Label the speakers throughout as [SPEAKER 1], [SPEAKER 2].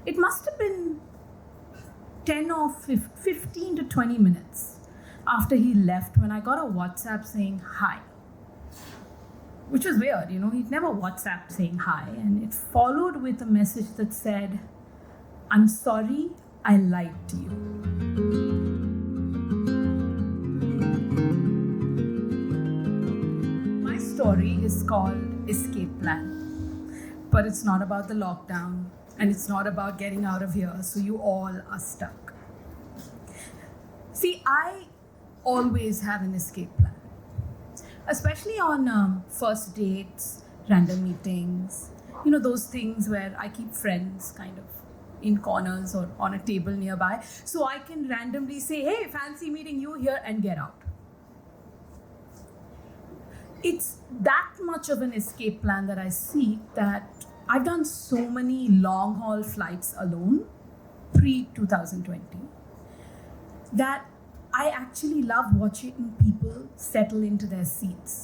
[SPEAKER 1] it must have been 10 or 15 to 20 minutes after he left when I got a WhatsApp saying hi. Which was weird, he'd never WhatsApp saying hi. And it followed with a message that said, "I'm sorry, I lied to you." My story is called Escape Plan. But it's not about the lockdown, and it's not about getting out of here, so you all are stuck. See, I always have an escape plan. Especially on first dates, random meetings, those things where I keep friends kind of in corners or on a table nearby, so I can randomly say, "Hey, fancy meeting you here," and get out. It's that much of an escape plan that I seek that I've done so many long haul flights alone, pre-2020, that I actually love watching people settle into their seats.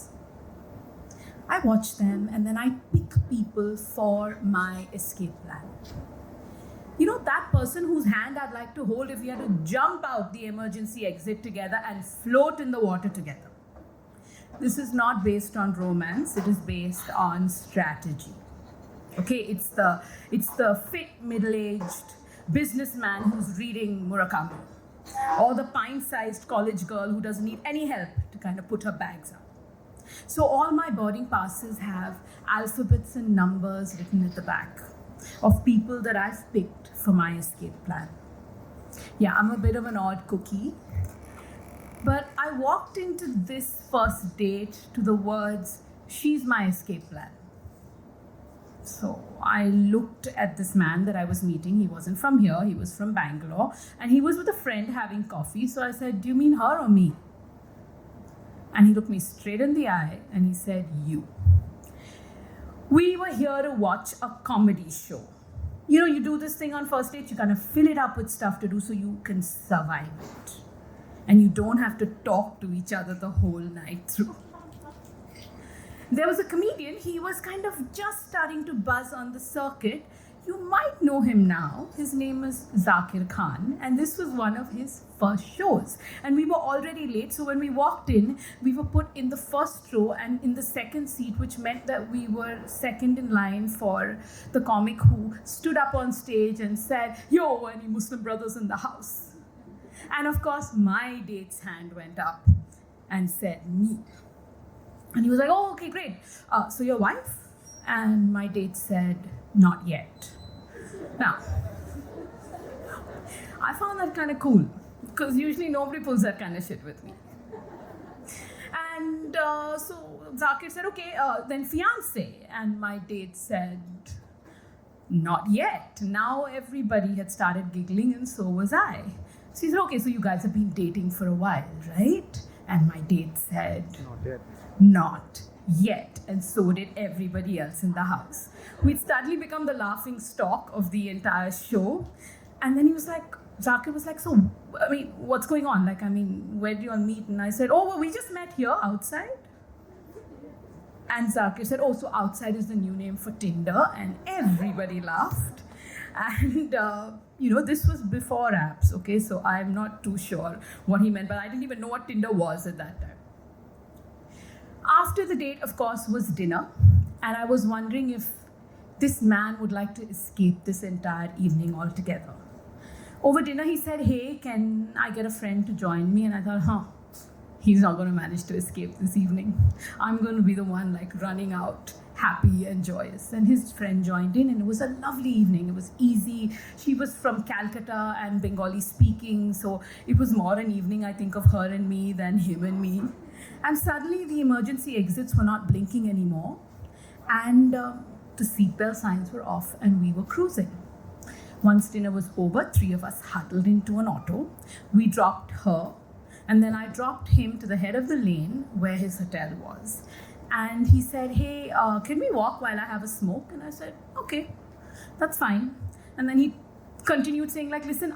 [SPEAKER 1] I watch them and then I pick people for my escape plan. That person whose hand I'd like to hold if we had to jump out the emergency exit together and float in the water together. This is not based on romance, it is based on strategy. Okay, it's the fit middle-aged businessman who's reading Murakami, or the pint-sized college girl who doesn't need any help to kind of put her bags up. So all my boarding passes have alphabets and numbers written at the back of people that I've picked for my escape plan. Yeah, I'm a bit of an odd cookie, but I walked into this first date to the words, "She's my escape plan." So I looked at this man that I was meeting. He wasn't from here, he was from Bangalore, and he was with a friend having coffee. So I said, "Do you mean her or me?" And he looked me straight in the eye and he said, "You." We were here to watch a comedy show. You do this thing on first date, you kind of fill it up with stuff to do so you can survive it. And you don't have to talk to each other the whole night through. There was a comedian, he was kind of just starting to buzz on the circuit. You might know him now. His name is Zakir Khan, and this was one of his first shows. And we were already late, so when we walked in, we were put in the first row and in the second seat, which meant that we were second in line for the comic who stood up on stage and said, "Yo, any Muslim brothers in the house?" And of course, my date's hand went up and said, "Me." And he was like, "Oh, okay, great. So your wife?" And my date said, "Not yet." Now, I found that kind of cool, because usually nobody pulls that kind of shit with me. And so Zakir said, "Okay, then fiance." And my date said, "Not yet." Now everybody had started giggling and so was I. So he said, "Okay, so you guys have been dating for a while, right?" And my date said,
[SPEAKER 2] "Not yet."
[SPEAKER 1] Not yet. And so did everybody else in the house. We'd suddenly become the laughing stock of the entire show. And then Zakir was like, "So, what's going on? Where do you all meet?" And I said, "Oh, well, we just met here outside." And Zakir said, "Oh, so outside is the new name for Tinder." And everybody laughed. And, this was before apps, okay? So I'm not too sure what he meant, but I didn't even know what Tinder was at that time. After the date, of course, was dinner. And I was wondering if this man would like to escape this entire evening altogether. Over dinner, he said, "Hey, can I get a friend to join me?" And I thought, he's not going to manage to escape this evening. I'm going to be the one running out happy and joyous. And his friend joined in, and it was a lovely evening. It was easy. She was from Calcutta and Bengali speaking, so it was more an evening, I think, of her and me than him and me. And suddenly the emergency exits were not blinking anymore, and the seatbelt signs were off, and we were cruising. Once dinner was over, 3 of us huddled into an auto. We dropped her, and then I dropped him to the head of the lane where his hotel was. And he said, "Hey, can we walk while I have a smoke?" And I said, "Okay, that's fine." And then he continued saying, "Listen,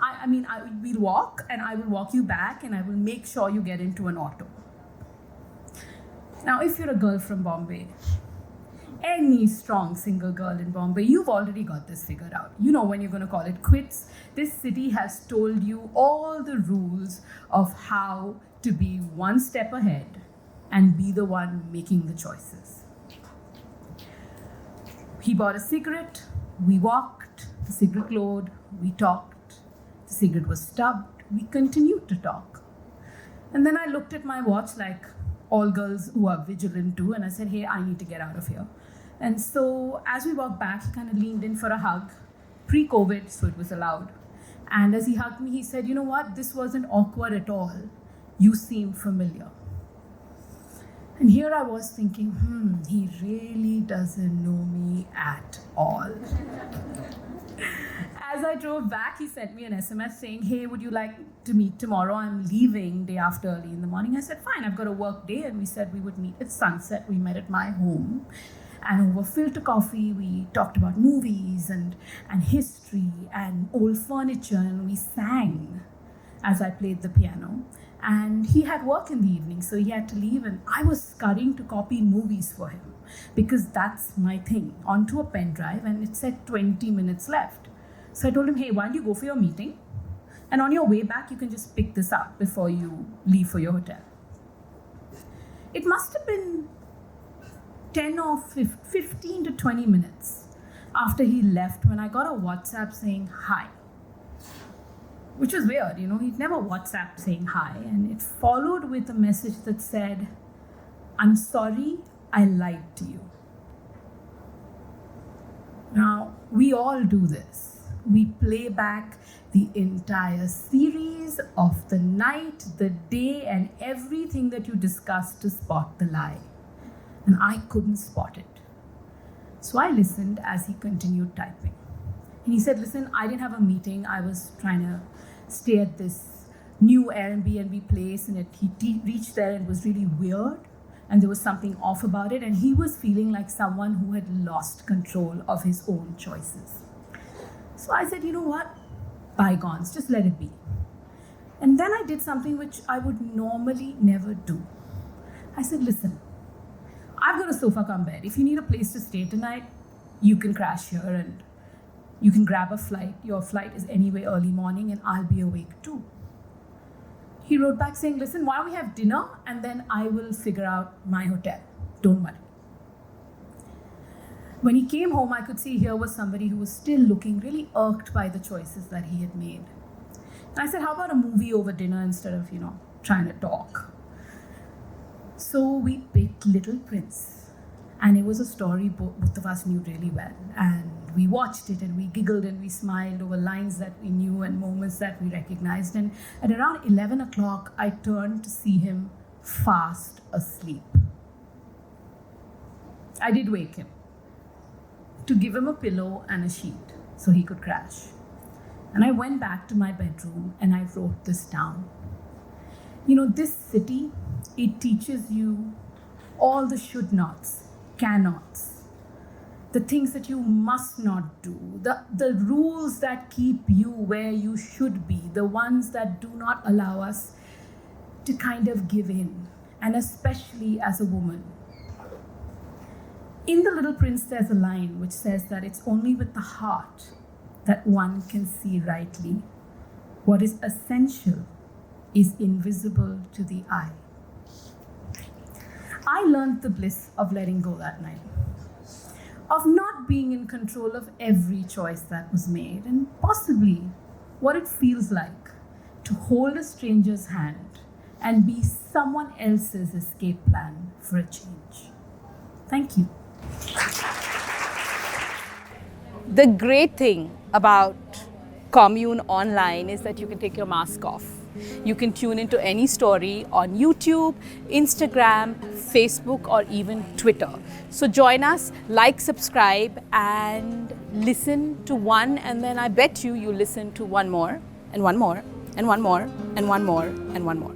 [SPEAKER 1] we'll walk, and I will walk you back, and I will make sure you get into an auto." Now, if you're a girl from Bombay, any strong single girl in Bombay, you've already got this figured out. You know when you're going to call it quits. This city has told you all the rules of how to be one step ahead and be the one making the choices. He bought a cigarette, we walked, the cigarette glowed, we talked, the cigarette was stubbed, we continued to talk. And then I looked at my watch like all girls who are vigilant do, and I said, hey, I need to get out of here. And so as we walked back, he kind of leaned in for a hug, pre-COVID, so it was allowed. And as he hugged me, he said, you know what, this wasn't awkward at all. You seem familiar. And here I was thinking, he really doesn't know me at all. As I drove back, he sent me an SMS saying, hey, would you like to meet tomorrow? I'm leaving day after early in the morning. I said, fine, I've got a work day. And we said we would meet at sunset. We met at my home. And over filter coffee, we talked about movies and history and old furniture. And we sang as I played the piano. And he had work in the evening, so he had to leave. And I was scurrying to copy movies for him because that's my thing, onto a pen drive. And it said 20 minutes left. So I told him, hey, why don't you go for your meeting? And on your way back, you can just pick this up before you leave for your hotel. It must have been 10 or 15 to 20 minutes after he left when I got a WhatsApp saying hi, which was weird. He'd never WhatsApp saying hi. And it followed with a message that said, I'm sorry, I lied to you. Now, we all do this. We play back the entire series of the night, the day, and everything that you discussed to spot the lie. And I couldn't spot it. So I listened as he continued typing. And he said, listen, I didn't have a meeting. I was trying to stay at this new Airbnb place, and he reached there and it was really weird. And there was something off about it. And he was feeling like someone who had lost control of his own choices. So I said, you know what? Bygones, just let it be. And then I did something which I would normally never do. I said, listen, I've got a sofa cum bed. If you need a place to stay tonight, you can crash here and you can grab a flight. Your flight is anyway early morning and I'll be awake too. He wrote back saying, listen, why don't we have dinner and then I will figure out my hotel. Don't worry. When he came home, I could see here was somebody who was still looking really irked by the choices that he had made. And I said, how about a movie over dinner instead of, trying to talk? So we picked Little Prince. And it was a story both of us knew really well. And we watched it and we giggled and we smiled over lines that we knew and moments that we recognized. And at around 11 o'clock, I turned to see him fast asleep. I did wake him to give him a pillow and a sheet so he could crash. And I went back to my bedroom and I wrote this down. This city, it teaches you all the should nots, cannots, the things that you must not do, the rules that keep you where you should be, the ones that do not allow us to kind of give in, and especially as a woman. In The Little Prince, there's a line which says that it's only with the heart that one can see rightly. What is essential is invisible to the eye. I learned the bliss of letting go that night, of not being in control of every choice that was made, and possibly what it feels like to hold a stranger's hand and be someone else's escape plan for a change. Thank you.
[SPEAKER 2] The great thing about Commune Online is that you can take your mask off. You can tune into any story on YouTube, Instagram, Facebook, or even Twitter. So join us, like, subscribe, and listen to one, and then I bet you listen to one more, and one more, and one more, and one more, and one more.